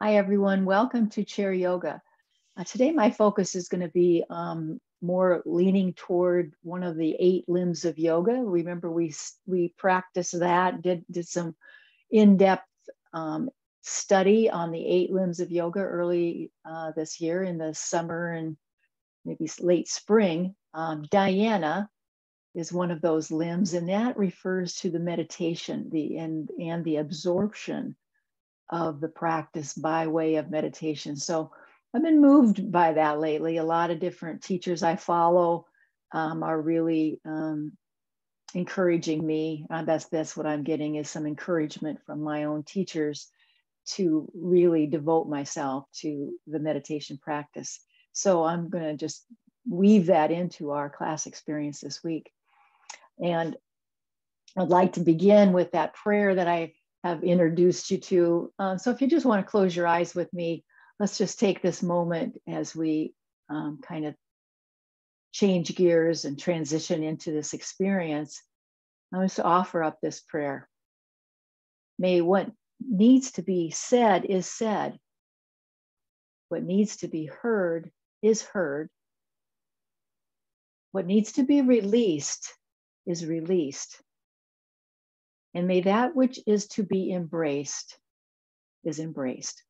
Hi, everyone. Welcome to Chair Yoga. Today, my focus is going to be more leaning toward one of the 8 limbs of yoga. Remember, we practiced that, did some in-depth study on the 8 limbs of yoga early this year in the summer and maybe late spring. Dhyana is one of those limbs, and that refers to the meditation, and the absorption of the practice by way of meditation. So I've been moved by that lately. A lot of different teachers I follow are really encouraging me. That's what I'm getting, is some encouragement from my own teachers to really devote myself to the meditation practice. So I'm going to just weave that into our class experience this week. And I'd like to begin with that prayer that I have introduced you to. So if you just want to close your eyes with me, let's just take this moment as we kind of change gears and transition into this experience. I want to offer up this prayer. May what needs to be said is said. What needs to be heard is heard. What needs to be released is released. And may that which is to be embraced is embraced.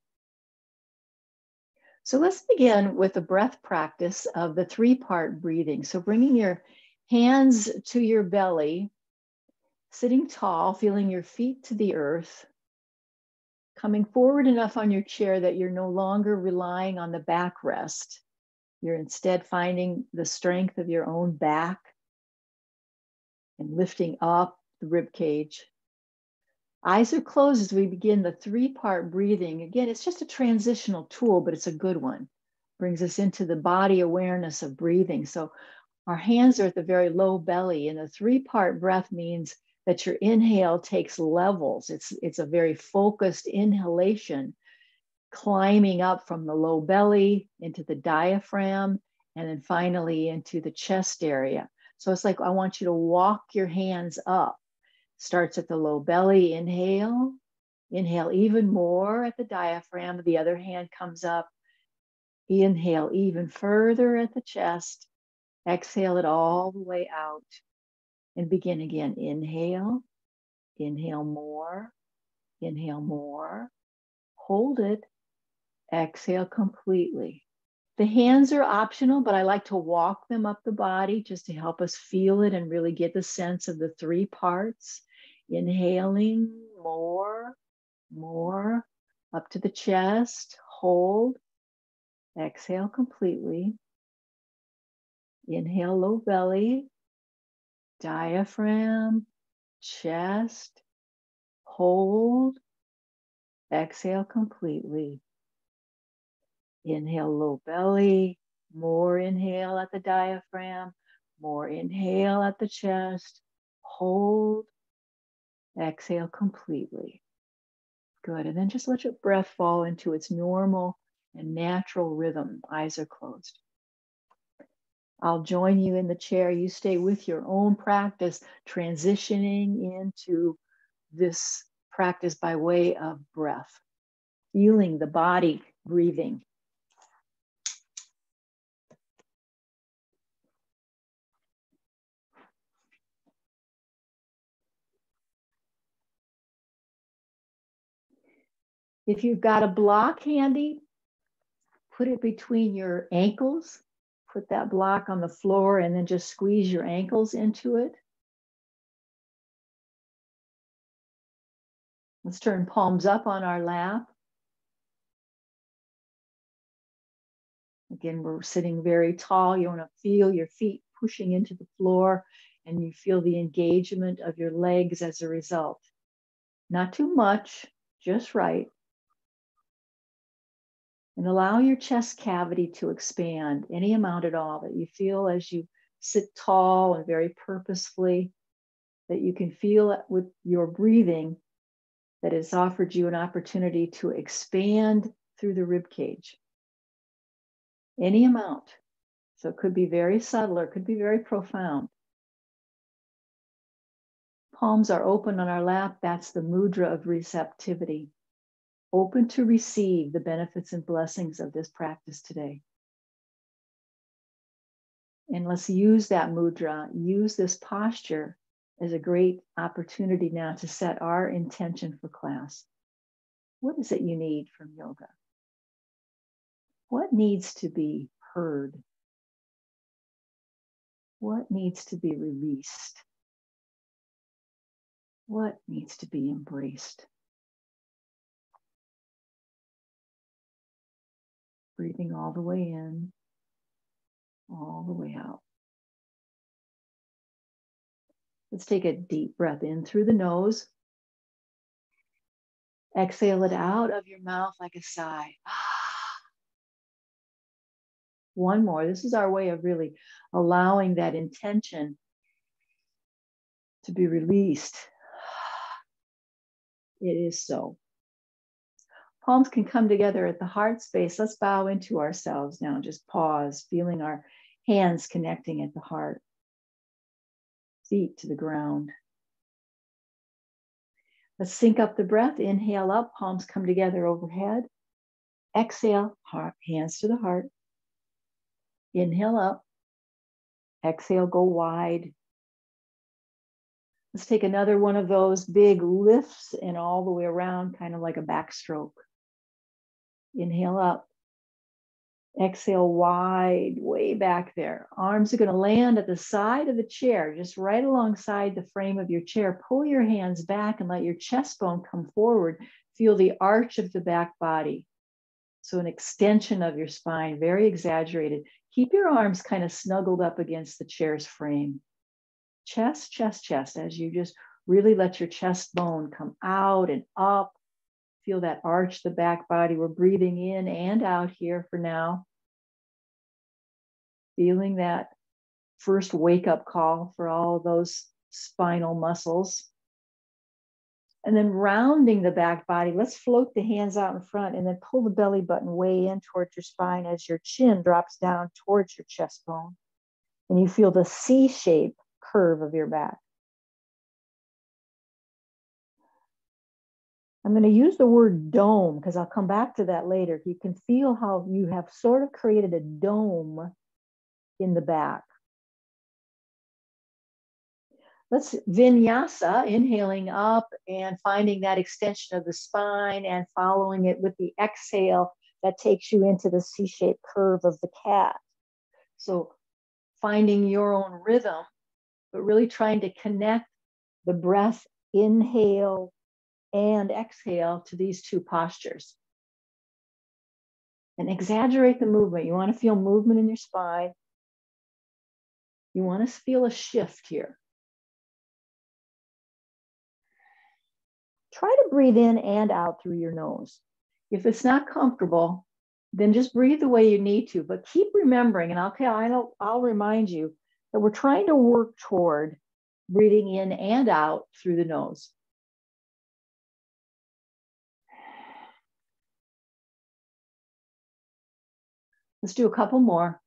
So let's begin with the breath practice of the 3-part breathing. So bringing your hands to your belly, sitting tall, feeling your feet to the earth, coming forward enough on your chair that you're no longer relying on the backrest. You're instead finding the strength of your own back and lifting up the rib cage. Eyes are closed as we begin the 3-part breathing. Again, it's just a transitional tool, but it's a good one. Brings us into the body awareness of breathing. So our hands are at the very low belly, and the 3-part breath means that your inhale takes levels. It's a very focused inhalation, climbing up from the low belly into the diaphragm, and then finally into the chest area. So it's like I want you to walk your hands up. Starts at the low belly, inhale even more at the diaphragm. The other hand comes up, inhale even further at the chest, exhale it all the way out, and begin again. Inhale more, hold it, exhale completely. The hands are optional, but I like to walk them up the body just to help us feel it and really get the sense of the 3 parts. Inhaling more, up to the chest, hold, exhale completely. Inhale, low belly, diaphragm, chest, hold, exhale completely. Inhale, low belly, more inhale at the diaphragm, more inhale at the chest, hold, exhale completely. Good. And then just let your breath fall into its normal and natural rhythm. Eyes are closed. I'll join you in the chair. You stay with your own practice, transitioning into this practice by way of breath, feeling the body breathing. If you've got a block handy, put it between your ankles. Put that block on the floor and then just squeeze your ankles into it. Let's turn palms up on our lap. Again, we're sitting very tall. You want to feel your feet pushing into the floor, and you feel the engagement of your legs as a result. Not too much, just right. And allow your chest cavity to expand any amount at all that you feel as you sit tall and very purposefully, that you can feel with your breathing that has offered you an opportunity to expand through the rib cage. Any amount. So it could be very subtle or it could be very profound. Palms are open on our lap. That's the mudra of receptivity. open to receive the benefits and blessings of this practice today. And let's use that mudra, use this posture as a great opportunity now to set our intention for class. What is it you need from yoga? What needs to be heard? What needs to be released? What needs to be embraced? Breathing all the way in, all the way out. Let's take a deep breath in through the nose. Exhale it out of your mouth like a sigh. One more. This is our way of really allowing that intention to be released. It is so. Palms can come together at the heart space. Let's bow into ourselves now. Just pause, feeling our hands connecting at the heart. Feet to the ground. Let's sync up the breath. Inhale up, palms come together overhead. Exhale, heart, hands to the heart. Inhale up. Exhale, go wide. Let's take another one of those big lifts and all the way around, kind of like a backstroke. Inhale up. Exhale wide, way back there. Arms are going to land at the side of the chair, just right alongside the frame of your chair. Pull your hands back and let your chest bone come forward. Feel the arch of the back body. So an extension of your spine, very exaggerated. Keep your arms kind of snuggled up against the chair's frame. Chest, chest, chest, as you just really let your chest bone come out and up. Feel that arch the back body. We're breathing in and out here for now. Feeling that first wake-up call for all of those spinal muscles. And then rounding the back body, let's float the hands out in front and then pull the belly button way in towards your spine as your chin drops down towards your chest bone. And you feel the C-shape curve of your back. I'm going to use the word dome because I'll come back to that later. You can feel how you have sort of created a dome in the back. Let's vinyasa, inhaling up and finding that extension of the spine and following it with the exhale that takes you into the C-shaped curve of the cat. So finding your own rhythm, but really trying to connect the breath, inhale and exhale to these two postures. And exaggerate the movement. You want to feel movement in your spine. You want to feel a shift here. Try to breathe in and out through your nose. If it's not comfortable, then just breathe the way you need to, but keep remembering, and I'll remind you that we're trying to work toward breathing in and out through the nose. Let's do a couple more.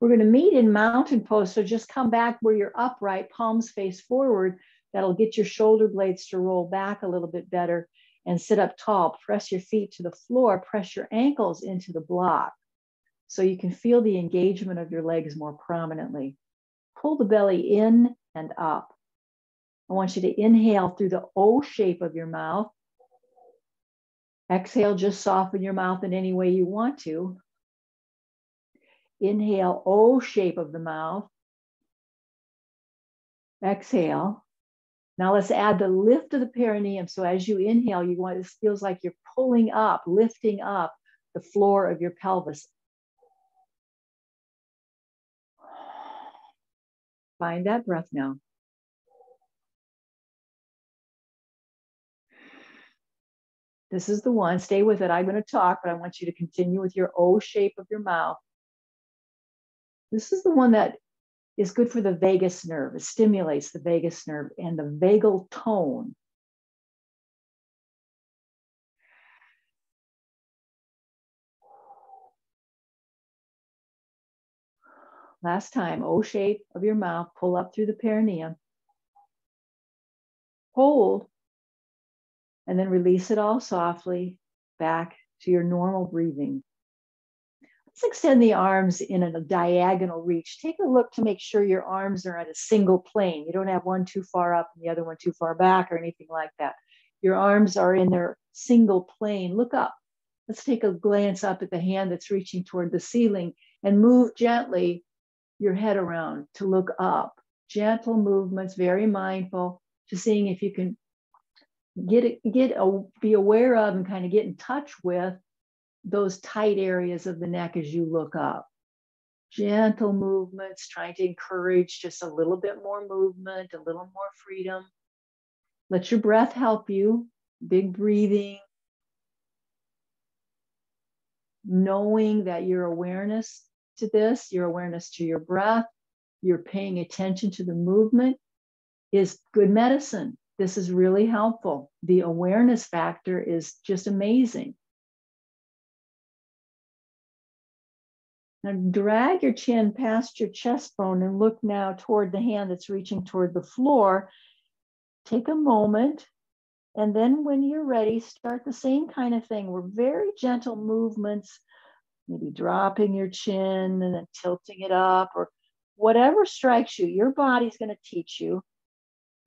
We're going to meet in mountain pose. So just come back where you're upright, palms face forward. That'll get your shoulder blades to roll back a little bit better and sit up tall. Press your feet to the floor, press your ankles into the block so you can feel the engagement of your legs more prominently. Pull the belly in and up. I want you to inhale through the O shape of your mouth. Exhale, just soften your mouth in any way you want to. Inhale, O shape of the mouth. Exhale. Now let's add the lift of the perineum. So as you inhale, it feels like you're pulling up, lifting up the floor of your pelvis. Find that breath now. This is the one. Stay with it. I'm going to talk, but I want you to continue with your O shape of your mouth. This is the one that is good for the vagus nerve. It stimulates the vagus nerve and the vagal tone. Last time, O shape of your mouth, pull up through the perineum. Hold, and then release it all softly back to your normal breathing. Let's extend the arms in a diagonal reach. Take a look to make sure your arms are at a single plane. You don't have one too far up and the other one too far back or anything like that. Your arms are in their single plane. Look up. Let's take a glance up at the hand that's reaching toward the ceiling and move gently your head around to look up. Gentle movements, very mindful, just seeing if you can be aware of and kind of get in touch with those tight areas of the neck as you look up. Gentle movements, trying to encourage just a little bit more movement, a little more freedom. Let your breath help you. Big breathing. Knowing that your awareness to this, your awareness to your breath, you're paying attention to the movement is good medicine. This is really helpful. The awareness factor is just amazing. Now drag your chin past your chest bone and look now toward the hand that's reaching toward the floor. Take a moment, and then when you're ready, start the same kind of thing. We're very gentle movements, maybe dropping your chin and then tilting it up, or whatever strikes you. Your body's going to teach you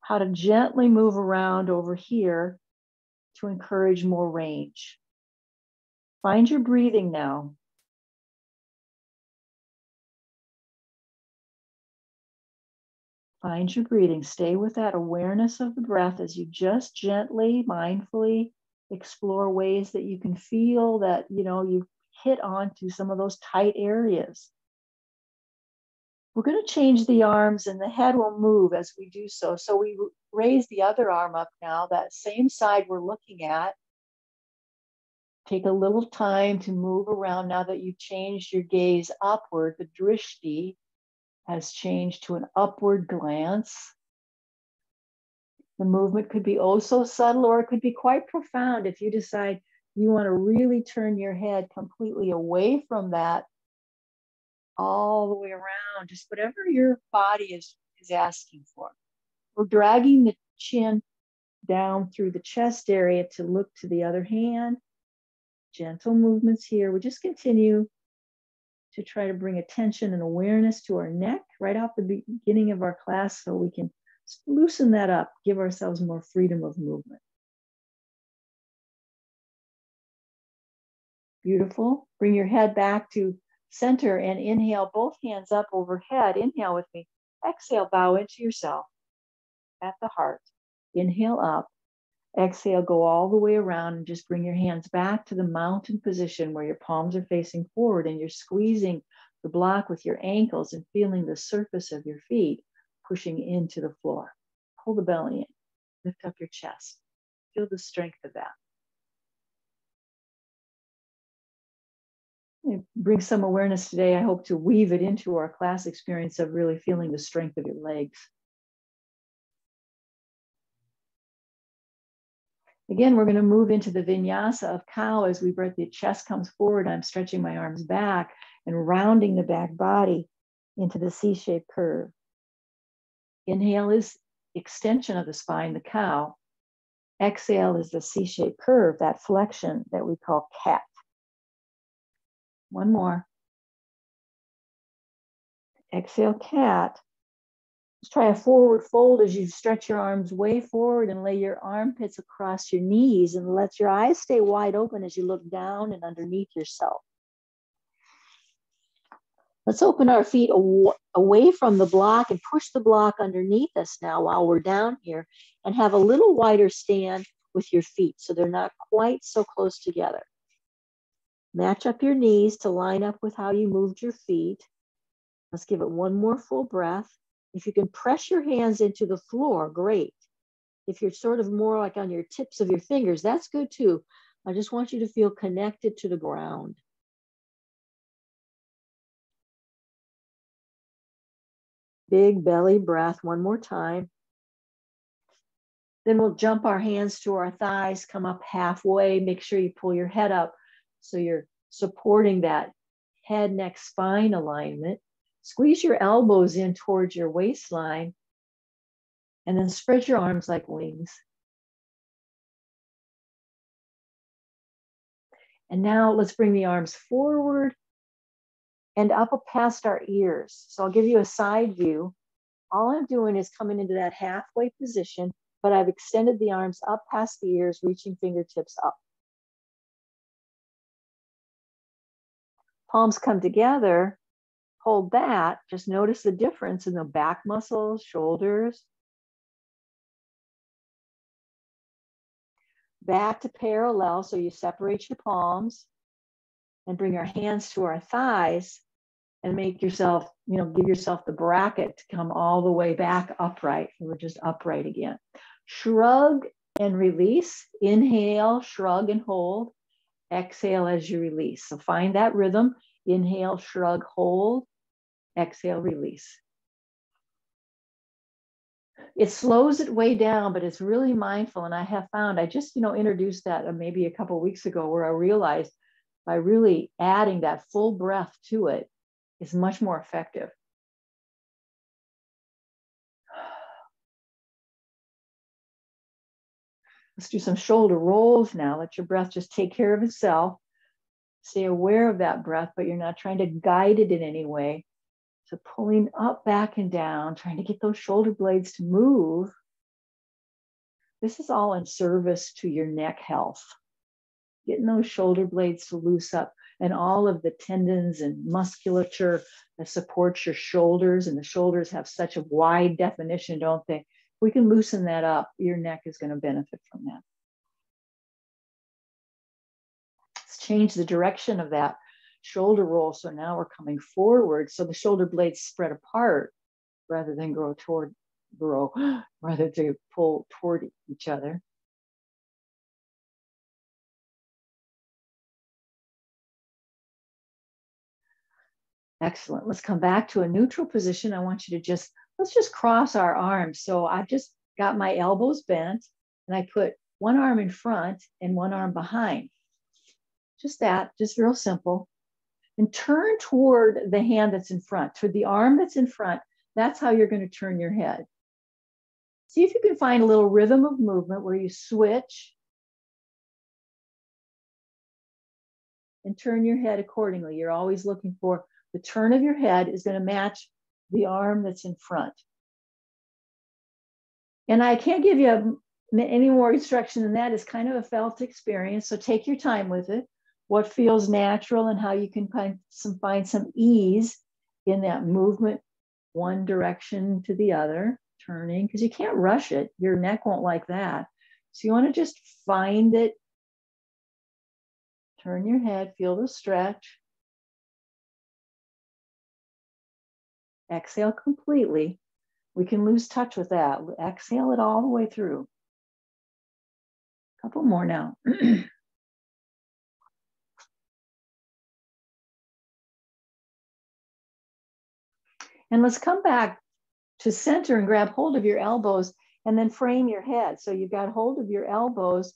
how to gently move around over here to encourage more range. Find your breathing now. Find your breathing. Stay with that awareness of the breath as you just gently, mindfully explore ways that you can feel that, you hit onto some of those tight areas. We're going to change the arms and the head will move as we do so. So we raise the other arm up now, that same side we're looking at. Take a little time to move around now that you've changed your gaze upward. The drishti has changed to an upward glance. The movement could be oh so subtle, or it could be quite profound if you decide you want to really turn your head completely away from that, all the way around, just whatever your body is asking for. We're dragging the chin down through the chest area to look to the other hand. Gentle movements here. We just continue to try to bring attention and awareness to our neck right off the beginning of our class so we can loosen that up, give ourselves more freedom of movement. Beautiful. Bring your head back to center and inhale both hands up overhead. Inhale with me. Exhale, bow into yourself at the heart. Inhale up. Exhale, go all the way around and just bring your hands back to the mountain position where your palms are facing forward and you're squeezing the block with your ankles and feeling the surface of your feet pushing into the floor. Pull the belly in. Lift up your chest. Feel the strength of that. Bring some awareness today. I hope to weave it into our class experience of really feeling the strength of your legs. Again, we're going to move into the vinyasa of cow as we breath. The chest comes forward. I'm stretching my arms back and rounding the back body into the C-shaped curve. Inhale is extension of the spine, the cow. Exhale is the C-shaped curve, that flexion that we call cat. One more. Exhale, cat. Let's try a forward fold as you stretch your arms way forward and lay your armpits across your knees and let your eyes stay wide open as you look down and underneath yourself. Let's open our feet away from the block and push the block underneath us now while we're down here, and have a little wider stand with your feet so they're not quite so close together. Match up your knees to line up with how you moved your feet. Let's give it one more full breath. If you can press your hands into the floor, great. If you're sort of more like on your tips of your fingers, that's good too. I just want you to feel connected to the ground. Big belly breath, one more time. Then we'll jump our hands to our thighs, come up halfway. Make sure you pull your head up so you're supporting that head, neck, spine alignment. Squeeze your elbows in towards your waistline and then spread your arms like wings. And now let's bring the arms forward and up past our ears. So I'll give you a side view. All I'm doing is coming into that halfway position, but I've extended the arms up past the ears, reaching fingertips up. Palms come together, hold that. Just notice the difference in the back muscles, shoulders. Back to parallel, so you separate your palms and bring our hands to our thighs and make yourself, give yourself the bracket to come all the way back upright. We're just upright again. Shrug and release. Inhale, shrug and hold. Exhale as you release. So find that rhythm. Inhale, shrug, hold. Exhale, release. It slows it way down, but it's really mindful. And I have found, I just, introduced that maybe a couple of weeks ago, where I realized by really adding that full breath to it is much more effective. Let's do some shoulder rolls now. Let your breath just take care of itself. Stay aware of that breath, but you're not trying to guide it in any way. So pulling up, back, and down, trying to get those shoulder blades to move. This is all in service to your neck health. Getting those shoulder blades to loose up, and all of the tendons and musculature that supports your shoulders. And the shoulders have such a wide definition, don't they? If we can loosen that up, your neck is going to benefit from that. Let's change the direction of that shoulder roll. So now we're coming forward. So the shoulder blades spread apart rather than rather to pull toward each other. Excellent. Let's come back to a neutral position. I want you to let's just cross our arms. So I've just got my elbows bent and I put one arm in front and one arm behind. Just that, just real simple. And turn toward the hand that's in front, toward the arm that's in front. That's how you're going to turn your head. See if you can find a little rhythm of movement where you switch and turn your head accordingly. You're always looking for the turn of your head is going to match the arm that's in front. And I can't give you any more instruction than that. It's kind of a felt experience. So take your time with it. What feels natural and how you can find some ease in that movement, one direction to the other, turning, because you can't rush it. Your neck won't like that. So you want to just find it. Turn your head, feel the stretch. Exhale completely. We can lose touch with that. Exhale it all the way through. A couple more now. And let's come back to center and grab hold of your elbows and then frame your head. So you've got hold of your elbows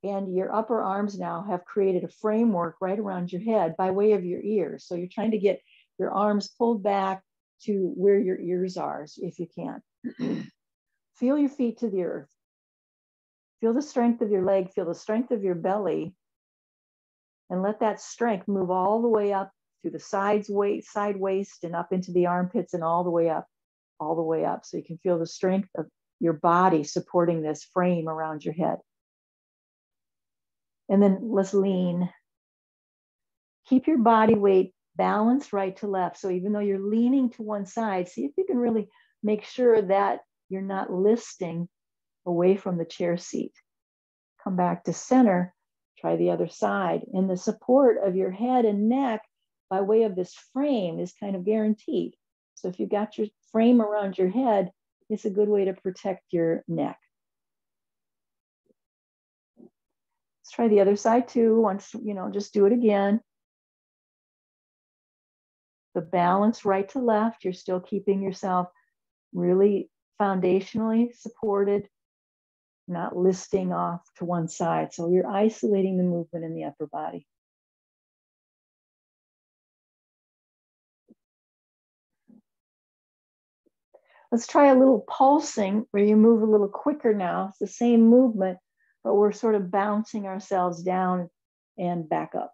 and your upper arms now have created a framework right around your head by way of your ears. So you're trying to get your arms pulled back to where your ears are, if you can. Feel your feet to the earth. Feel the strength of your leg, feel the strength of your belly, and let that strength move all the way up through the side waist and up into the armpits and all the way up. So you can feel the strength of your body supporting this frame around your head. And then let's lean. Keep your body weight balanced right to left. So even though you're leaning to one side, see if you can really make sure that you're not listing away from the chair seat. Come back to center. Try the other side. And the support of your head and neck by way of this frame is kind of guaranteed. So if you've got your frame around your head, it's a good way to protect your neck. Let's try the other side too. Once, just do it again. The balance right to left, you're still keeping yourself really foundationally supported, not listing off to one side. So you're isolating the movement in the upper body. Let's try a little pulsing where you move a little quicker now. It's the same movement, but we're sort of bouncing ourselves down and back up.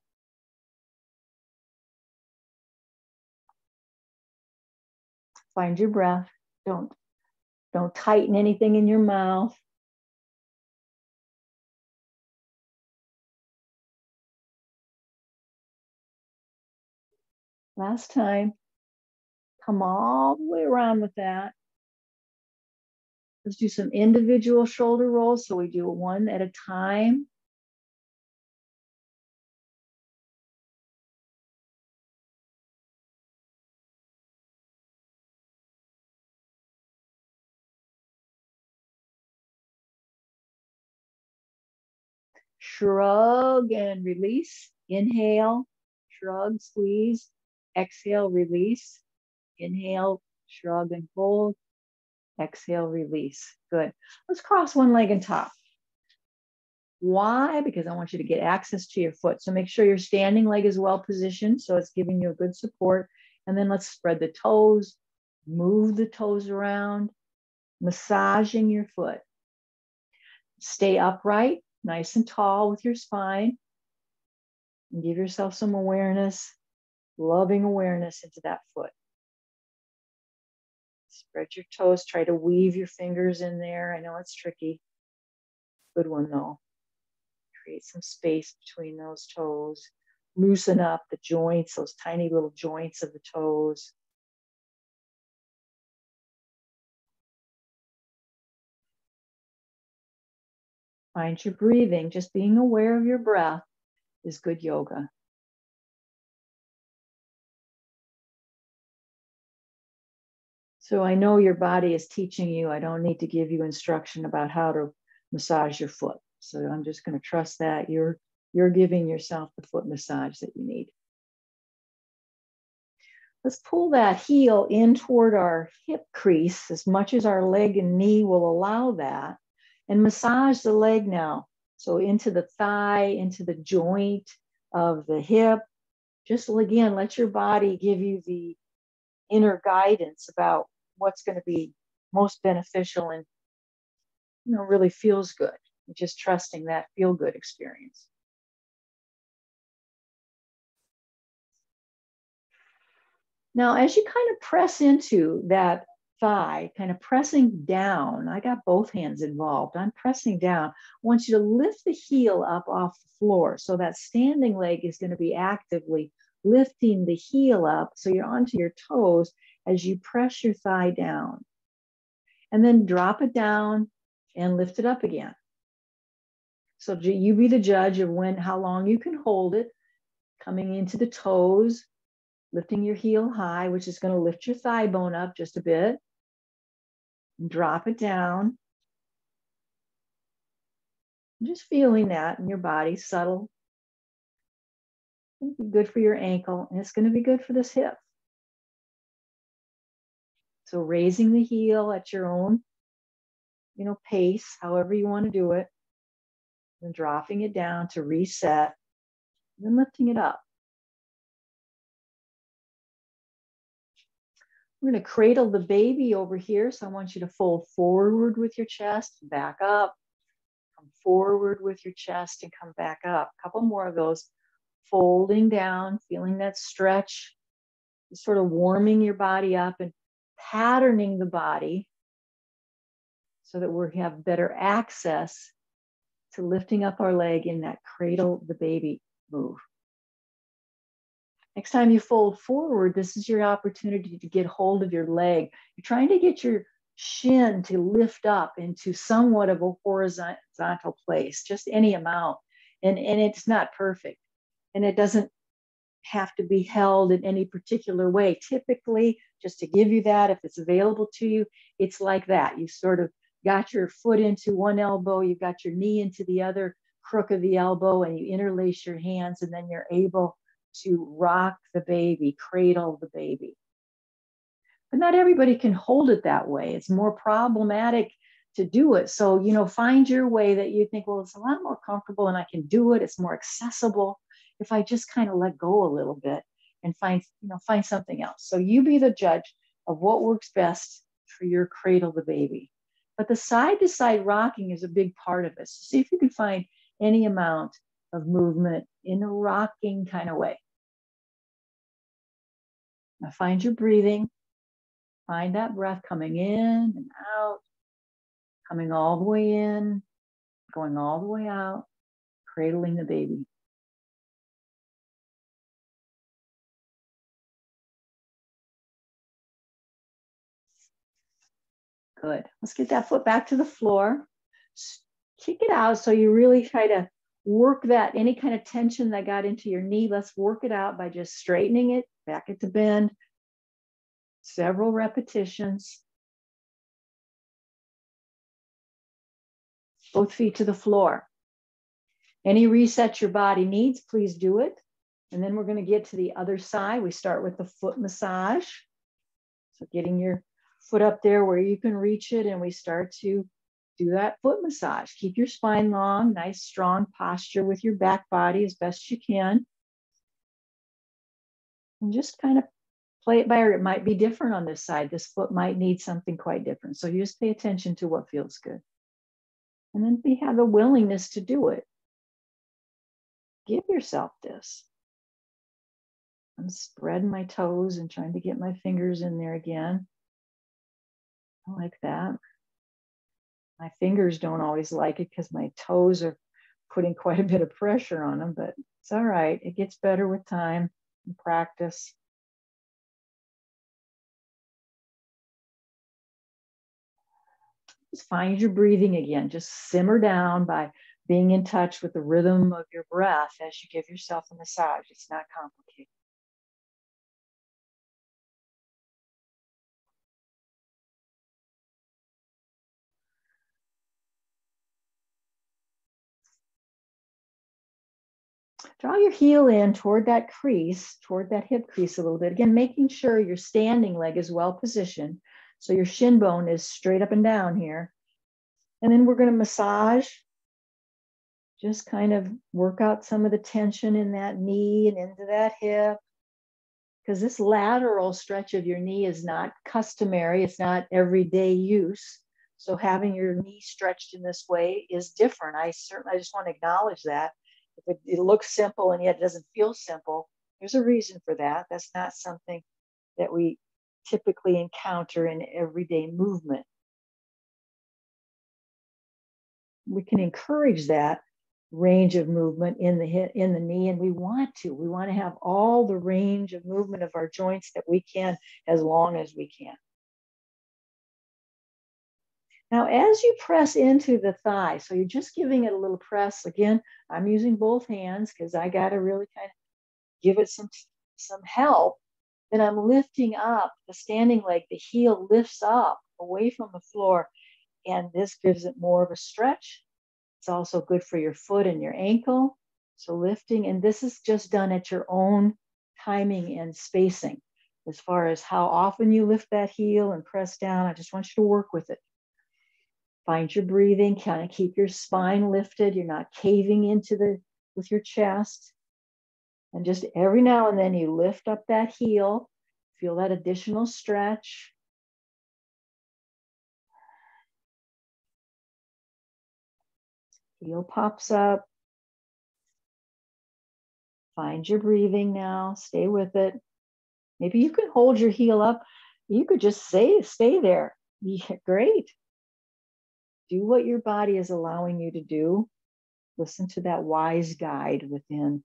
Find your breath. Don't tighten anything in your mouth. Last time. Come all the way around with that. Let's do some individual shoulder rolls. So we do one at a time. Shrug and release. Inhale, shrug, squeeze. Exhale, release. Inhale, shrug and fold. Exhale, release. Good. Let's cross one leg and top. Why? Because I want you to get access to your foot. So make sure your standing leg is well positioned, so it's giving you a good support. And then let's spread the toes, move the toes around, massaging your foot. Stay upright, nice and tall with your spine. And give yourself some awareness, loving awareness into that foot. Spread your toes, try to weave your fingers in there. I know it's tricky. Good one though. Create some space between those toes. Loosen up the joints, those tiny little joints of the toes. Find your breathing. Just being aware of your breath is good yoga. So I know your body is teaching you. I don't need to give you instruction about how to massage your foot. So I'm just going to trust that you're giving yourself the foot massage that you need. Let's pull that heel in toward our hip crease as much as our leg and knee will allow that, and massage the leg now. So into the thigh, into the joint of the hip. Just again, let your body give you the inner guidance about what's going to be most beneficial and really feels good. Just trusting that feel good experience. Now, as you kind of press into that thigh, kind of pressing down, I got both hands involved. I'm pressing down. I want you to lift the heel up off the floor. So that standing leg is going to be actively lifting the heel up so you're onto your toes as you press your thigh down. And then drop it down and lift it up again. So you be the judge of how long you can hold it, coming into the toes, lifting your heel high, which is going to lift your thigh bone up just a bit. And drop it down. Just feeling that in your body, subtle. It's going to be good for your ankle, and it's going to be good for this hip. So raising the heel at your own, pace, however you want to do it. And dropping it down to reset, and then lifting it up. We're going to cradle the baby over here. So I want you to fold forward with your chest, back up, come forward with your chest and come back up. A couple more of those. Folding down, feeling that stretch, just sort of warming your body up and patterning the body so that we have better access to lifting up our leg in that cradle the baby move. Next time you fold forward, this is your opportunity to get hold of your leg. You're trying to get your shin to lift up into somewhat of a horizontal place, just any amount. And it's not perfect. And it doesn't have to be held in any particular way. Typically, just to give you that, if it's available to you, it's like that. You sort of got your foot into one elbow, you've got your knee into the other crook of the elbow, and you interlace your hands, and then you're able to rock the baby, cradle the baby. But not everybody can hold it that way. It's more problematic to do it. So, find your way that you think, well, it's a lot more comfortable and I can do it. It's more accessible if I just kind of let go a little bit and find something else. So you be the judge of what works best for your cradle the baby. But the side to side rocking is a big part of it. So see if you can find any amount of movement in a rocking kind of way. Now find your breathing. Find that breath coming in and out, coming all the way in, going all the way out, cradling the baby. Good. Let's get that foot back to the floor. Kick it out so you really try to work that, any kind of tension that got into your knee, let's work it out by just straightening it, back it to bend. Several repetitions. Both feet to the floor. Any reset your body needs, please do it. And then we're going to get to the other side. We start with the foot massage. So getting your foot up there where you can reach it, and we start to do that foot massage. Keep your spine long, nice strong posture with your back body as best you can. And just kind of play it by ear. It might be different on this side. This foot might need something quite different. So you just pay attention to what feels good. And then we have the willingness to do it. Give yourself this. I'm spreading my toes and trying to get my fingers in there again. I like that. My fingers don't always like it because my toes are putting quite a bit of pressure on them, but it's all right. It gets better with time and practice. Just find your breathing again. Just simmer down by being in touch with the rhythm of your breath as you give yourself a massage. It's not complicated. Draw your heel in toward that crease, toward that hip crease a little bit. Again, making sure your standing leg is well positioned. So your shin bone is straight up and down here. And then we're going to massage. Just kind of work out some of the tension in that knee and into that hip. Because this lateral stretch of your knee is not customary. It's not everyday use. So having your knee stretched in this way is different. I just want to acknowledge that. If it looks simple and yet it doesn't feel simple, there's a reason for that. That's not something that we typically encounter in everyday movement. We can encourage that range of movement in the hip, in the knee, and we want to have all the range of movement of our joints that we can, as long as we can. Now, as you press into the thigh, so you're just giving it a little press. Again, I'm using both hands because I got to really kind of give it some help. Then I'm lifting up the standing leg. The heel lifts up away from the floor, and this gives it more of a stretch. It's also good for your foot and your ankle. So lifting, and this is just done at your own timing and spacing. As far as how often you lift that heel and press down, I just want you to work with it. Find your breathing, kind of keep your spine lifted. You're not caving into with your chest. And just every now and then you lift up that heel, feel that additional stretch. Heel pops up. Find your breathing now, stay with it. Maybe you can hold your heel up. You could just stay there. Yeah, great. Do what your body is allowing you to do. Listen to that wise guide within.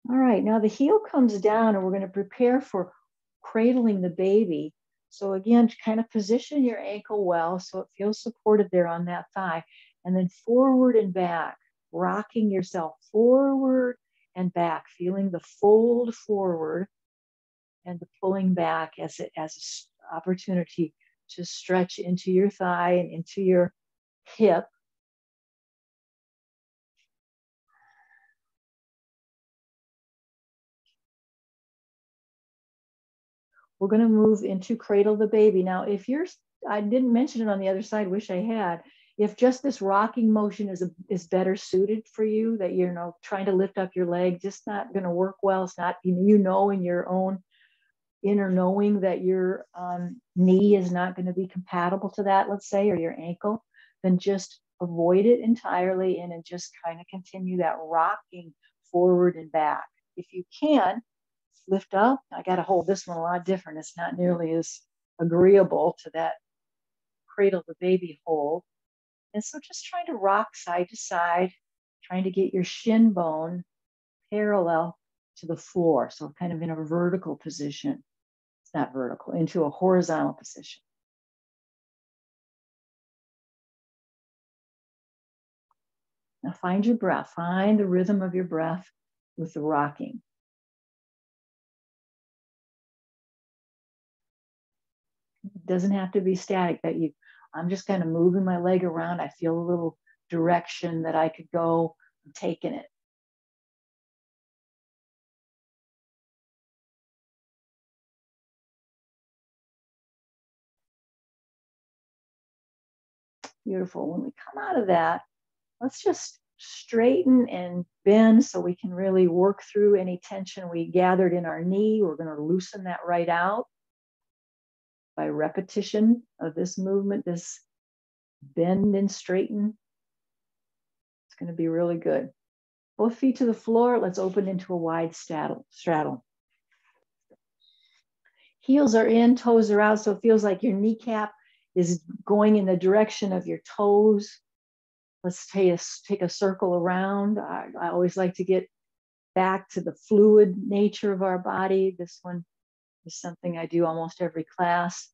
All right, now the heel comes down and we're going to prepare for cradling the baby. So again, kind of position your ankle well so it feels supported there on that thigh. And then forward and back, rocking yourself forward and back, feeling the fold forward and the pulling back as an opportunity to stretch into your thigh and into your hip. We're going to move into cradle the baby. Now, I didn't mention it on the other side, wish I had. If just this rocking motion is better suited for you, that you're trying to lift up your leg, just not going to work well. It's not, in your own inner knowing that your knee is not going to be compatible to that, let's say, or your ankle, then just avoid it entirely and then just kind of continue that rocking forward and back. If you can, lift up. I got to hold this one a lot different. It's not nearly as agreeable to that cradle the baby hold. And so just trying to rock side to side, trying to get your shin bone parallel to the floor. So kind of in a vertical position. It's not vertical, into a horizontal position. Now find your breath. Find the rhythm of your breath with the rocking. It doesn't have to be static, I'm just kind of moving my leg around. I feel a little direction that I could go. I'm taking it. Beautiful. When we come out of that, let's just straighten and bend so we can really work through any tension we gathered in our knee. We're going to loosen that right out by repetition of this movement, this bend and straighten. It's going to be really good. Both feet to the floor. Let's open into a wide straddle. Heels are in, toes are out, so it feels like your kneecap is going in the direction of your toes. Let's take a circle around. I always like to get back to the fluid nature of our body. This one is something I do almost every class.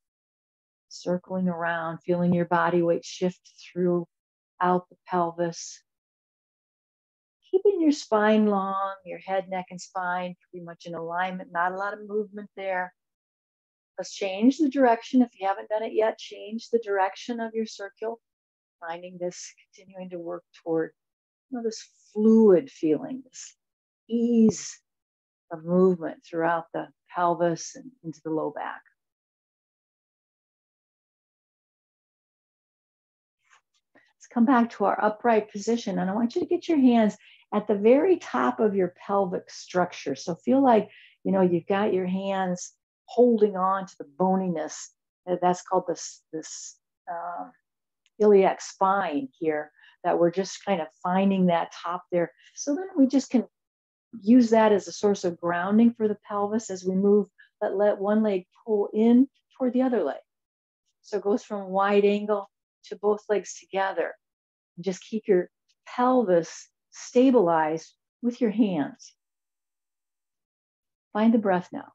Circling around, feeling your body weight shift throughout the pelvis. Keeping your spine long, your head, neck, and spine pretty much in alignment. Not a lot of movement there. Let's change the direction. If you haven't done it yet, change the direction of your circle. Finding this, continuing to work toward this fluid feeling, this ease of movement throughout the pelvis and into the low back. Let's come back to our upright position. And I want you to get your hands at the very top of your pelvic structure. So feel like, you've got your hands holding on to the boniness. That's called this iliac spine here, that we're just kind of finding that top there. So then we just can use that as a source of grounding for the pelvis as we move, let one leg pull in toward the other leg. So it goes from wide angle to both legs together. And just keep your pelvis stabilized with your hands. Find the breath now.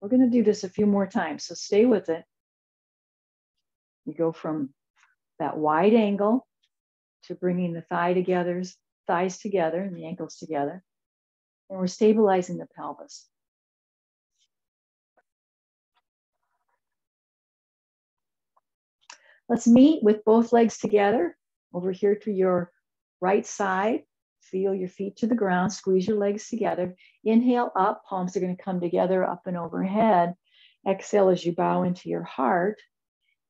We're going to do this a few more times, so stay with it. You go from that wide angle to bringing the thighs together and the ankles together. And we're stabilizing the pelvis. Let's meet with both legs together over here to your right side. Feel your feet to the ground, squeeze your legs together. Inhale up, palms are going to come together up and overhead. Exhale as you bow into your heart.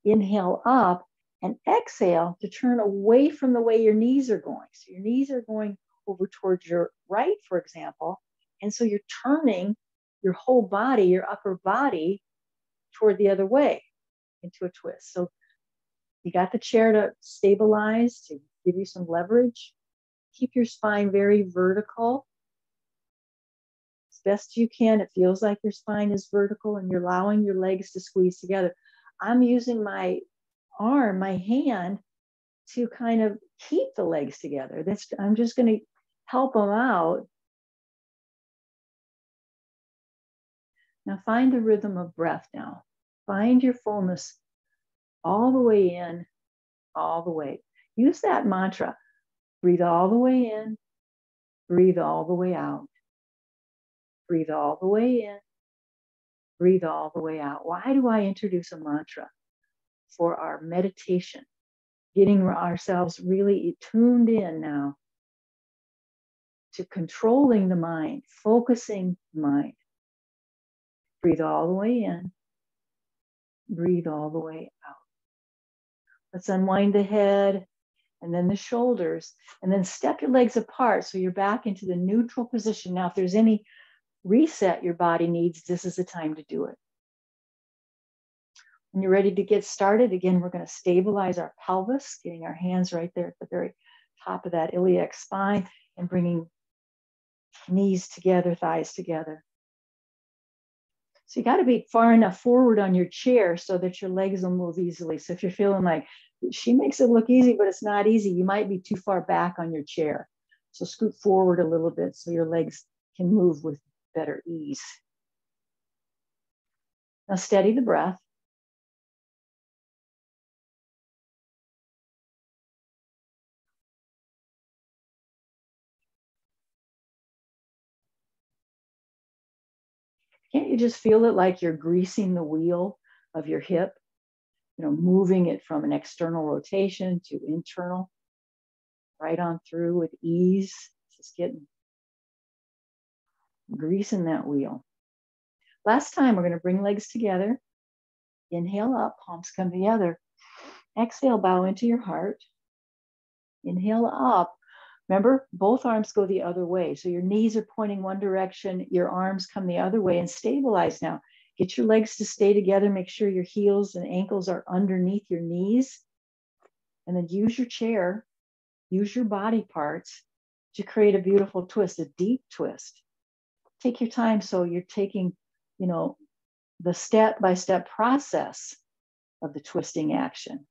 Inhale up and exhale to turn away from the way your knees are going. So your knees are going over towards your right, for example. And so you're turning your whole body, your upper body, toward the other way into a twist. So you got the chair to stabilize, to give you some leverage. Keep your spine very vertical. As best you can, it feels like your spine is vertical and you're allowing your legs to squeeze together. I'm using my arm, my hand, to kind of keep the legs together. I'm just going to help them out. Now find the rhythm of breath now. Find your fullness all the way in, all the way. Use that mantra. Breathe all the way in, breathe all the way out. Breathe all the way in, breathe all the way out. Why do I introduce a mantra? For our meditation, getting ourselves really tuned in now to controlling the mind, focusing the mind. Breathe all the way in, breathe all the way out. Let's unwind the head and then the shoulders, and then step your legs apart so you're back into the neutral position. Now, if there's any reset your body needs, this is the time to do it. When you're ready to get started, again, we're going to stabilize our pelvis, getting our hands right there at the very top of that iliac spine and bringing knees together, thighs together. So you got to be far enough forward on your chair so that your legs will move easily. So if you're feeling like she makes it look easy, but it's not easy, you might be too far back on your chair. So scoot forward a little bit so your legs can move with better ease. Now steady the breath. Can't you just feel it like you're greasing the wheel of your hip? You know, moving it from an external rotation to internal, right on through with ease. Just getting, greasing that wheel. Last time, we're going to bring legs together. Inhale up, palms come together. Exhale, bow into your heart. Inhale up. Remember, both arms go the other way. So your knees are pointing one direction, your arms come the other way, and stabilize now. Get your legs to stay together. Make sure your heels and ankles are underneath your knees. And then use your chair, use your body parts to create a beautiful twist, a deep twist. Take your time so you're taking, you know, the step-by-step process of the twisting action.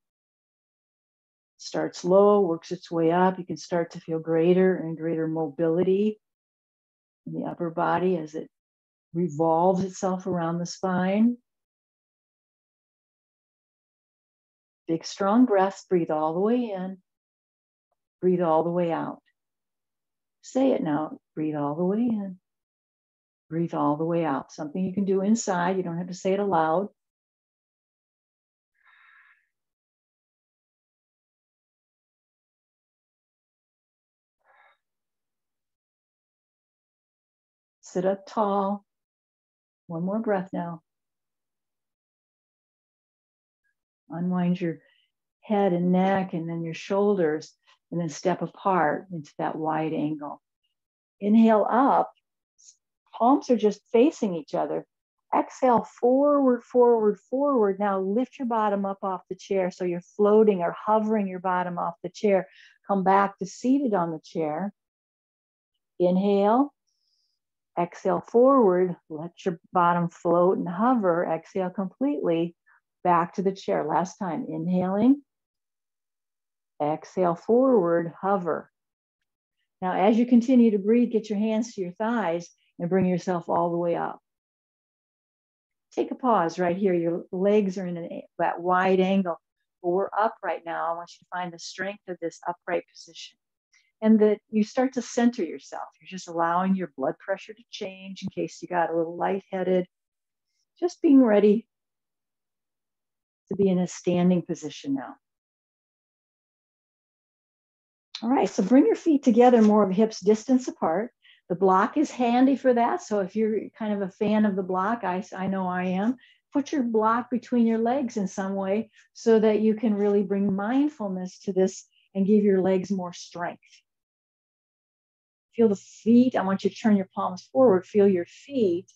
Starts low, works its way up. You can start to feel greater and greater mobility in the upper body as it revolves itself around the spine. Big, strong breaths. Breathe all the way in. Breathe all the way out. Say it now. Breathe all the way in. Breathe all the way out. Something you can do inside. You don't have to say it aloud. Sit up tall. One more breath now. Unwind your head and neck and then your shoulders, and then step apart into that wide angle. Inhale up. Palms are just facing each other. Exhale, forward, forward, forward. Now lift your bottom up off the chair so you're floating or hovering your bottom off the chair. Come back to seated on the chair. Inhale. Exhale forward. Let your bottom float and hover. Exhale completely. Back to the chair. Last time. Inhaling. Exhale forward. Hover. Now, as you continue to breathe, get your hands to your thighs and bring yourself all the way up. Take a pause right here. Your legs are in that wide angle. But we're up right now. I want you to find the strength of this upright position. And that you start to center yourself. You're just allowing your blood pressure to change in case you got a little lightheaded. Just being ready to be in a standing position now. All right, so bring your feet together more of hips distance apart. The block is handy for that. So if you're kind of a fan of the block, I know I am, put your block between your legs in some way so that you can really bring mindfulness to this and give your legs more strength. Feel the feet. I want you to turn your palms forward. Feel your feet.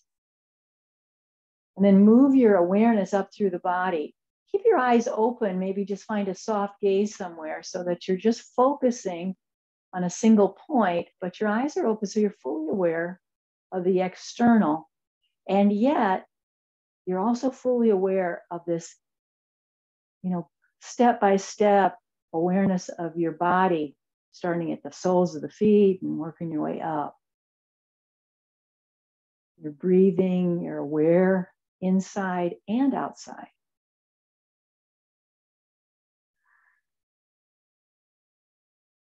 And then move your awareness up through the body. Keep your eyes open. Maybe just find a soft gaze somewhere so that you're just focusing on a single point, but your eyes are open so you're fully aware of the external. And yet, you're also fully aware of this, step-by-step awareness of your body, starting at the soles of the feet and working your way up. You're breathing, you're aware inside and outside.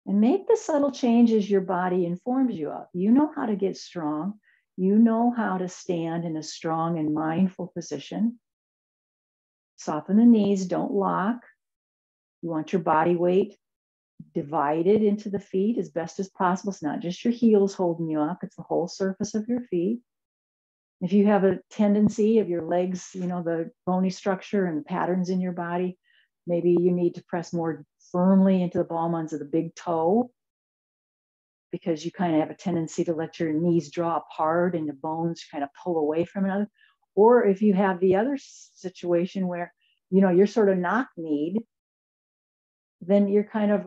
And make the subtle changes your body informs you of. You know how to get strong. You know how to stand in a strong and mindful position. Soften the knees, don't lock. You want your body weight divided into the feet as best as possible. It's not just your heels holding you up, it's the whole surface of your feet. If you have a tendency of your legs, the bony structure and patterns in your body, Maybe you need to press more firmly into the ball monds of the big toe because you kind of have a tendency to let your knees draw apart and the bones kind of pull away from another. Or if you have the other situation where, you're sort of knock-kneed, then you're kind of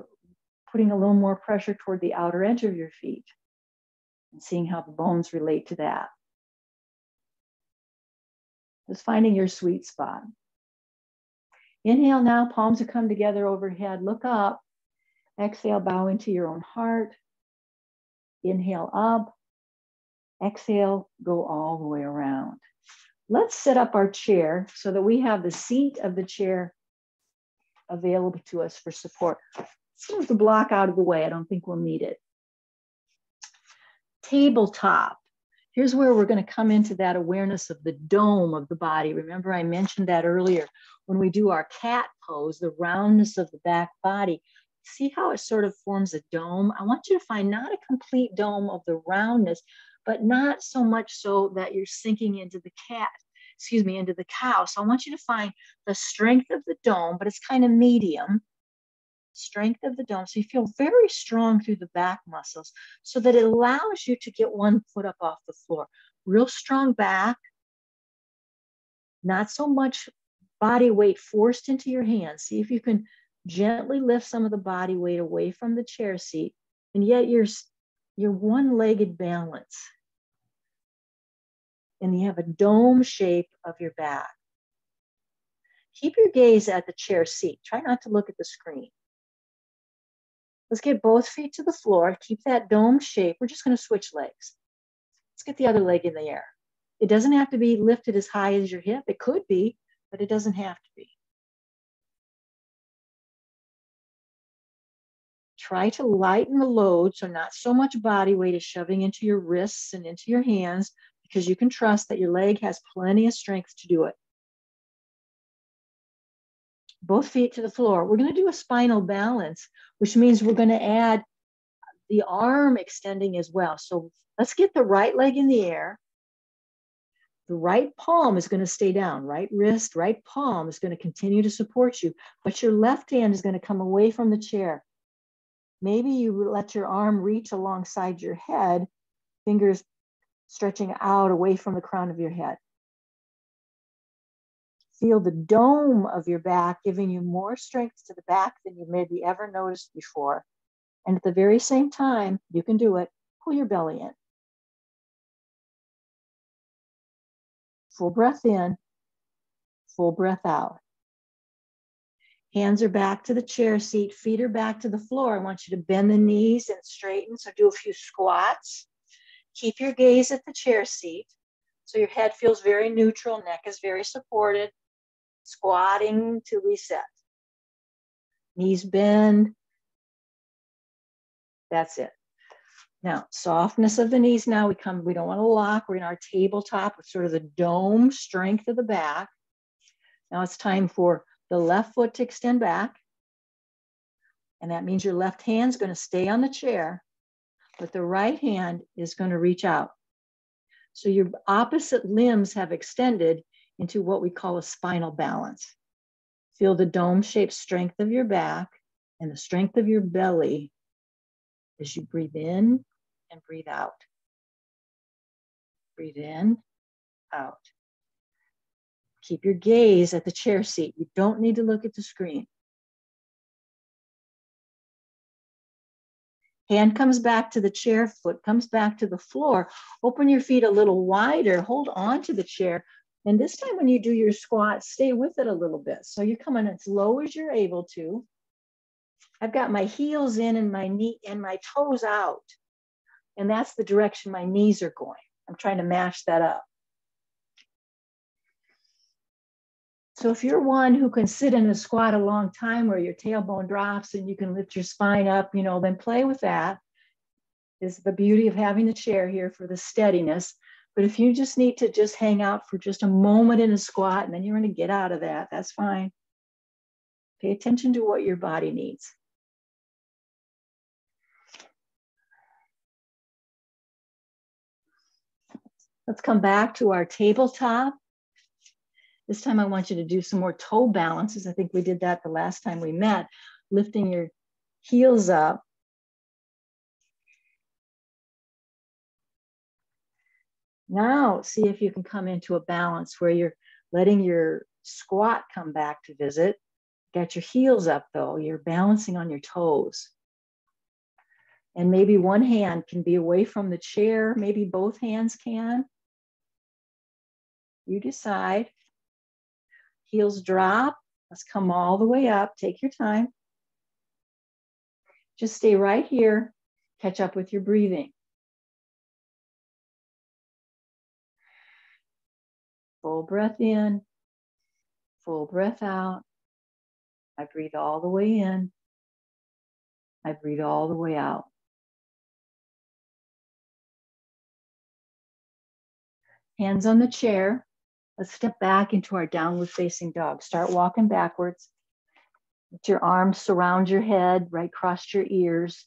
putting a little more pressure toward the outer edge of your feet and seeing how the bones relate to that. Just finding your sweet spot. Inhale now, palms will come together overhead. Look up. Exhale, bow into your own heart. Inhale up. Exhale, go all the way around. Let's set up our chair so that we have the seat of the chair available to us for support. Let's move the block out of the way. I don't think we'll need it. Tabletop. Here's where we're going to come into that awareness of the dome of the body. Remember, I mentioned that earlier. When we do our cat pose, the roundness of the back body, see how it sort of forms a dome? I want you to find not a complete dome of the roundness, but not so much so that you're sinking into the into the cow. So I want you to find the strength of the dome, but it's kind of medium. Strength of the dome. So you feel very strong through the back muscles so that it allows you to get one foot up off the floor. Real strong back, not so much body weight forced into your hands. See if you can gently lift some of the body weight away from the chair seat, and yet you're one-legged balance. And you have a dome shape of your back. Keep your gaze at the chair seat. Try not to look at the screen. Let's get both feet to the floor. Keep that dome shape. We're just going to switch legs. Let's get the other leg in the air. It doesn't have to be lifted as high as your hip. It could be, but it doesn't have to be. Try to lighten the load so not so much body weight is shoving into your wrists and into your hands, because you can trust that your leg has plenty of strength to do it. Both feet to the floor. We're going to do a spinal balance, which means we're going to add the arm extending as well. So let's get the right leg in the air. The right palm is going to stay down. Right wrist, right palm is going to continue to support you, but your left hand is going to come away from the chair. Maybe you let your arm reach alongside your head, fingers stretching out away from the crown of your head. Feel the dome of your back giving you more strength to the back than you maybe ever noticed before. And at the very same time, you can do it. Pull your belly in. Full breath in, full breath out. Hands are back to the chair seat, feet are back to the floor. I want you to bend the knees and straighten. So do a few squats. Keep your gaze at the chair seat. So your head feels very neutral, neck is very supported. Squatting to reset. Knees bend. That's it. Now, softness of the knees. Now we don't want to lock. We're in our tabletop with sort of the dome strength of the back. Now it's time for the left foot to extend back. And that means your left hand's going to stay on the chair, but the right hand is going to reach out. So your opposite limbs have extended into what we call a spinal balance. Feel the dome-shaped strength of your back and the strength of your belly as you breathe in and breathe out. Breathe in, out. Keep your gaze at the chair seat. You don't need to look at the screen. Hand comes back to the chair, foot comes back to the floor. Open your feet a little wider, hold on to the chair. And this time when you do your squat, stay with it a little bit. So you're coming as low as you're able to. I've got my heels in and my knee and my toes out. And that's the direction my knees are going. I'm trying to match that up. So if you're one who can sit in a squat a long time where your tailbone drops and you can lift your spine up, then play with that. Is the beauty of having the chair here for the steadiness. But if you just need to just hang out for just a moment in a squat and then you're going to get out of that, that's fine. Pay attention to what your body needs. Let's come back to our tabletop. This time I want you to do some more toe balances. I think we did that the last time we met, lifting your heels up. Now, see if you can come into a balance where you're letting your squat come back to visit. Got your heels up though, you're balancing on your toes. And maybe one hand can be away from the chair, maybe both hands can. You decide. Heels drop, let's come all the way up, take your time. Just stay right here, catch up with your breathing. Full breath in, full breath out. I breathe all the way in. I breathe all the way out. Hands on the chair. Let's step back into our downward facing dog. Start walking backwards. Let your arms surround your head, right across your ears.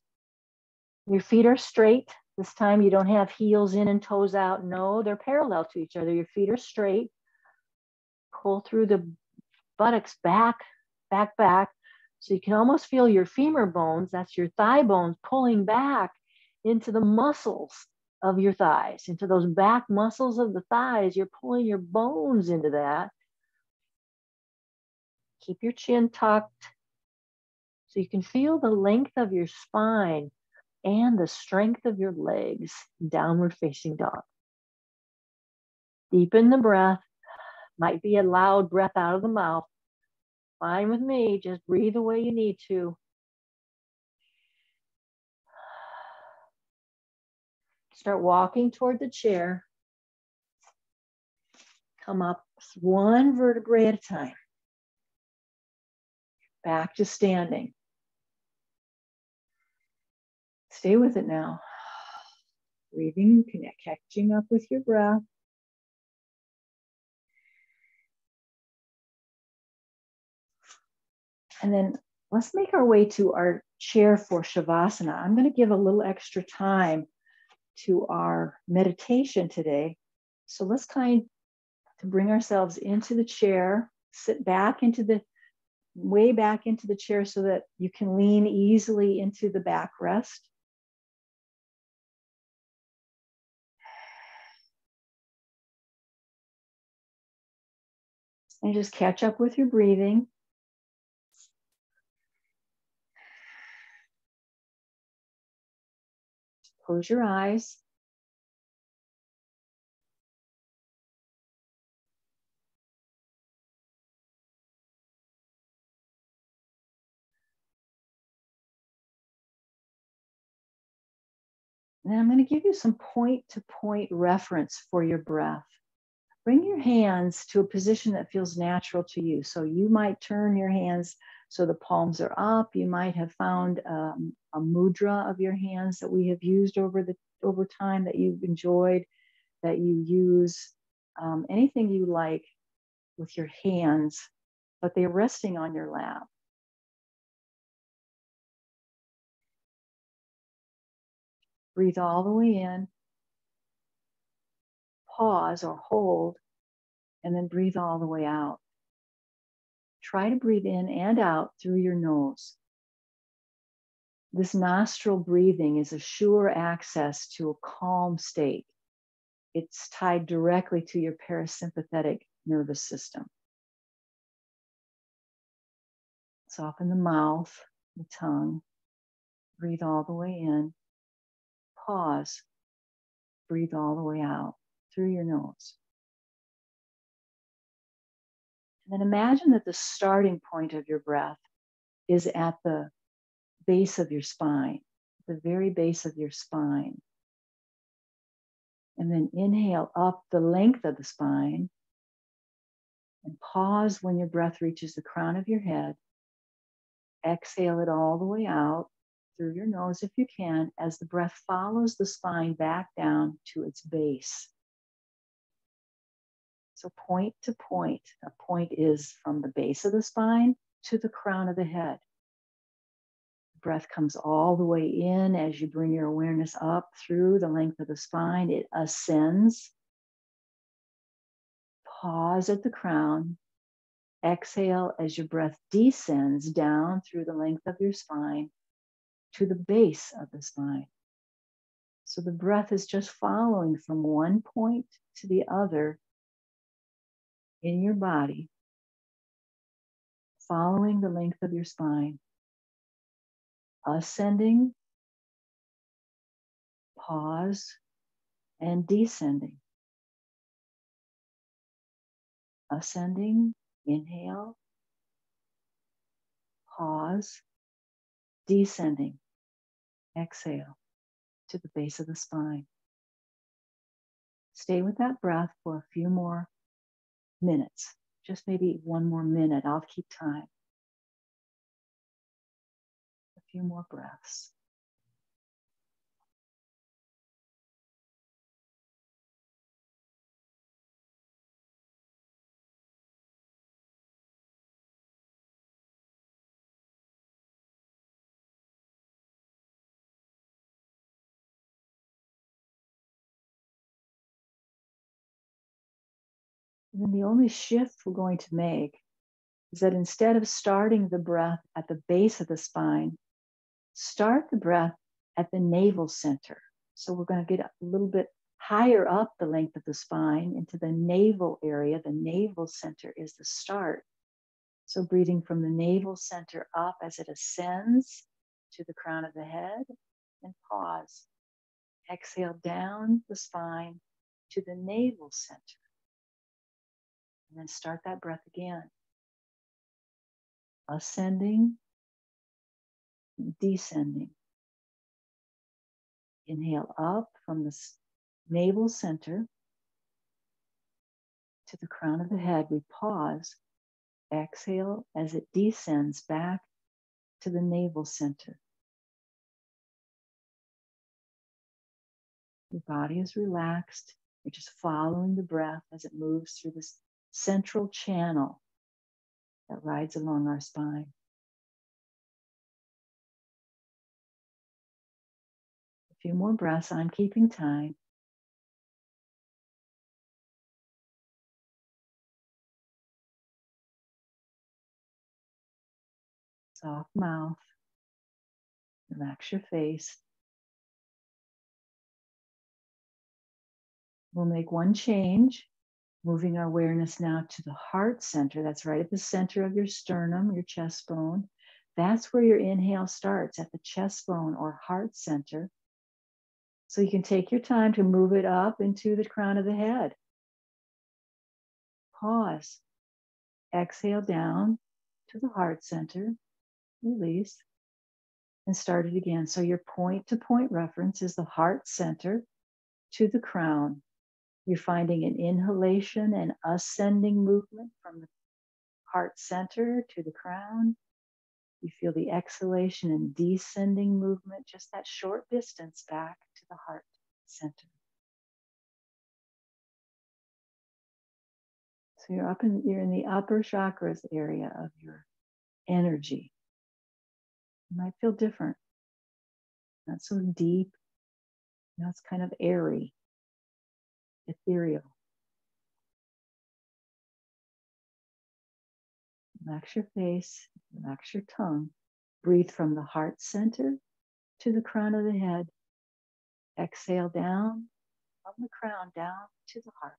Your feet are straight. This time you don't have heels in and toes out. No, they're parallel to each other. Your feet are straight. Pull through the buttocks back. So you can almost feel your femur bones, that's your thigh bones, pulling back into the muscles of your thighs, into those back muscles of the thighs. You're pulling your bones into that. Keep your chin tucked so you can feel the length of your spine and the strength of your legs. Downward facing dog. Deepen the breath. Might be a loud breath out of the mouth. Fine with me. Just breathe the way you need to. Start walking toward the chair. Come up one vertebrae at a time. Back to standing. Stay with it now. Breathing, catching up with your breath. And then let's make our way to our chair for Shavasana. I'm going to give a little extra time to our meditation today. So let's kind to bring ourselves into the chair, sit back into the, way back into the chair so that you can lean easily into the backrest. And just catch up with your breathing. Close your eyes. And I'm going to give you some point-to-point reference for your breath. Bring your hands to a position that feels natural to you. So you might turn your hands so the palms are up. You might have found a mudra of your hands that we have used over time that you've enjoyed, that you use. Anything you like with your hands, but they're resting on your lap. Breathe all the way in. Pause or hold, and then breathe all the way out. Try to breathe in and out through your nose. This nostril breathing is a sure access to a calm state. It's tied directly to your parasympathetic nervous system. Soften the mouth, the tongue. Breathe all the way in. Pause. Breathe all the way out through your nose. And then imagine that the starting point of your breath is at the base of your spine, the very base of your spine. And then inhale up the length of the spine and pause when your breath reaches the crown of your head. Exhale it all the way out through your nose if you can, as the breath follows the spine back down to its base. So point to point. A point is from the base of the spine to the crown of the head. Breath comes all the way in as you bring your awareness up through the length of the spine. It ascends. Pause at the crown. Exhale as your breath descends down through the length of your spine to the base of the spine. So the breath is just following from one point to the other in your body, following the length of your spine, ascending, pause, and descending. Ascending, inhale, pause, descending, exhale to the base of the spine. Stay with that breath for a few more minutes, just maybe one more minute. I'll keep time. A few more breaths. And then the only shift we're going to make is that instead of starting the breath at the base of the spine, start the breath at the navel center. So we're going to get a little bit higher up the length of the spine into the navel area. The navel center is the start. So breathing from the navel center up as it ascends to the crown of the head, and pause. Exhale down the spine to the navel center. And then start that breath again. Ascending, descending. Inhale up from the navel center to the crown of the head. We pause. Exhale as it descends back to the navel center. Your body is relaxed. You're just following the breath as it moves through this central channel that rides along our spine. A few more breaths. I'm keeping time. Soft mouth. Relax your face. We'll make one change, moving our awareness now to the heart center. That's right at the center of your sternum, your chest bone. That's where your inhale starts, at the chest bone or heart center. So you can take your time to move it up into the crown of the head. Pause. Exhale down to the heart center. Release. And start it again. So your point-to-point reference is the heart center to the crown. You're finding an inhalation and ascending movement from the heart center to the crown. You feel the exhalation and descending movement, just that short distance back to the heart center. So you're in the upper chakras area of your energy. It might feel different. Not so deep. Now it's kind of airy, ethereal. Relax your face, relax your tongue. Breathe from the heart center to the crown of the head. Exhale down from the crown down to the heart.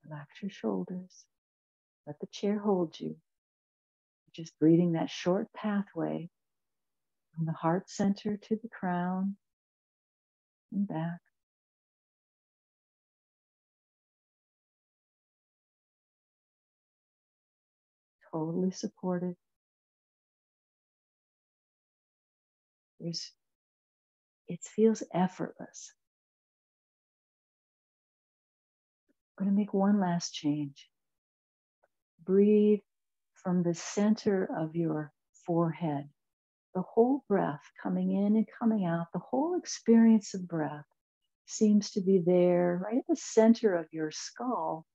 Relax your shoulders. Let the chair hold you. Just breathing that short pathway from the heart center to the crown and back. Totally supported. It feels effortless. I'm going to make one last change. Breathe from the center of your forehead. The whole breath coming in and coming out, the whole experience of breath seems to be there right at the center of your skull,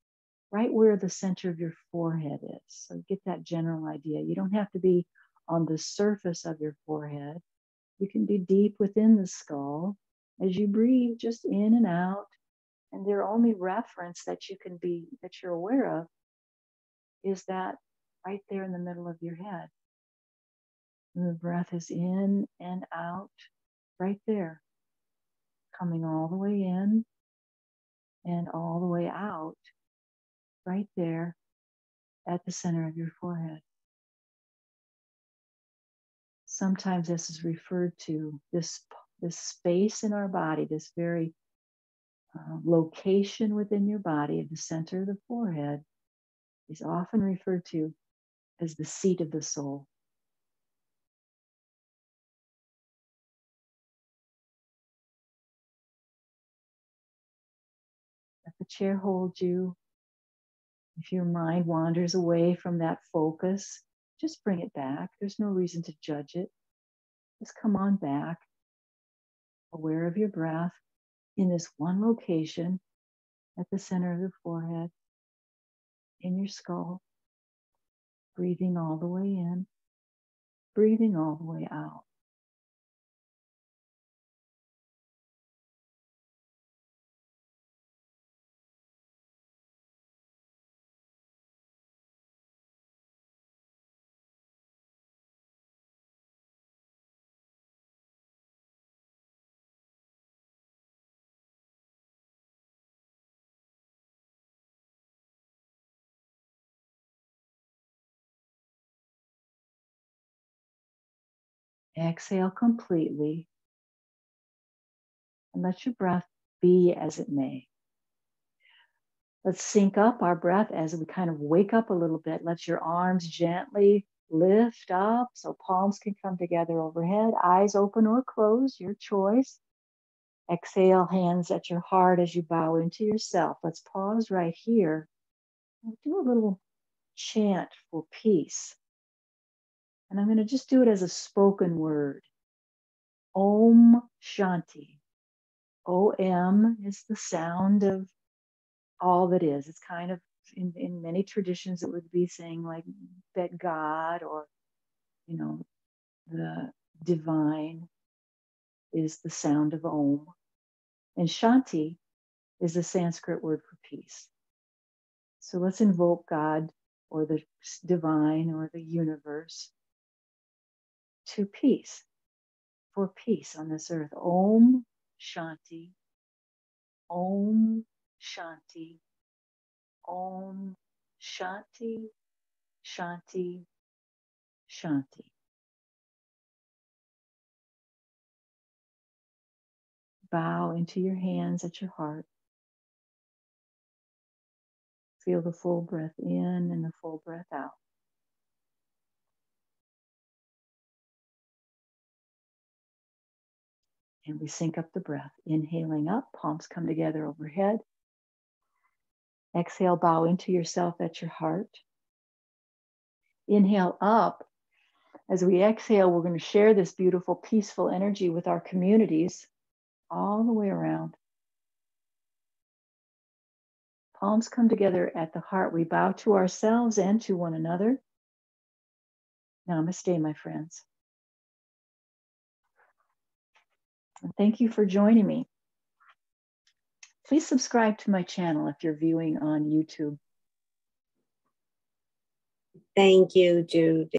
right where the center of your forehead is. So get that general idea. You don't have to be on the surface of your forehead. You can be deep within the skull as you breathe just in and out. And their only reference that you're aware of is that right there in the middle of your head. And the breath is in and out right there, coming all the way in and all the way out right there at the center of your forehead. Sometimes this is referred to, this space in our body, this very location within your body at the center of the forehead is often referred to as the seat of the soul. Let the chair hold you. If your mind wanders away from that focus, just bring it back. There's no reason to judge it. Just come on back, aware of your breath in this one location at the center of the forehead, in your skull, breathing all the way in, breathing all the way out. Exhale completely and let your breath be as it may. Let's sync up our breath as we kind of wake up a little bit. Let your arms gently lift up so palms can come together overhead, eyes open or closed, your choice. Exhale, hands at your heart as you bow into yourself. Let's pause right here. We'll do a little chant for peace. And I'm going to just do it as a spoken word. Om Shanti. OM is the sound of all that is. It's kind of, in many traditions, it would be saying like that God or, the divine is the sound of Om. And Shanti is the Sanskrit word for peace. So let's invoke God or the divine or the universe to peace, for peace on this earth. Om Shanti, Om Shanti, Om Shanti, Shanti, Shanti. Bow into your hands at your heart. Feel the full breath in and the full breath out. And we sync up the breath. Inhaling up, palms come together overhead. Exhale, bow into yourself at your heart. Inhale up. As we exhale, we're going to share this beautiful, peaceful energy with our communities all the way around. Palms come together at the heart. We bow to ourselves and to one another. Namaste, my friends. And thank you for joining me. Please subscribe to my channel if you're viewing on YouTube. Thank you, Jude.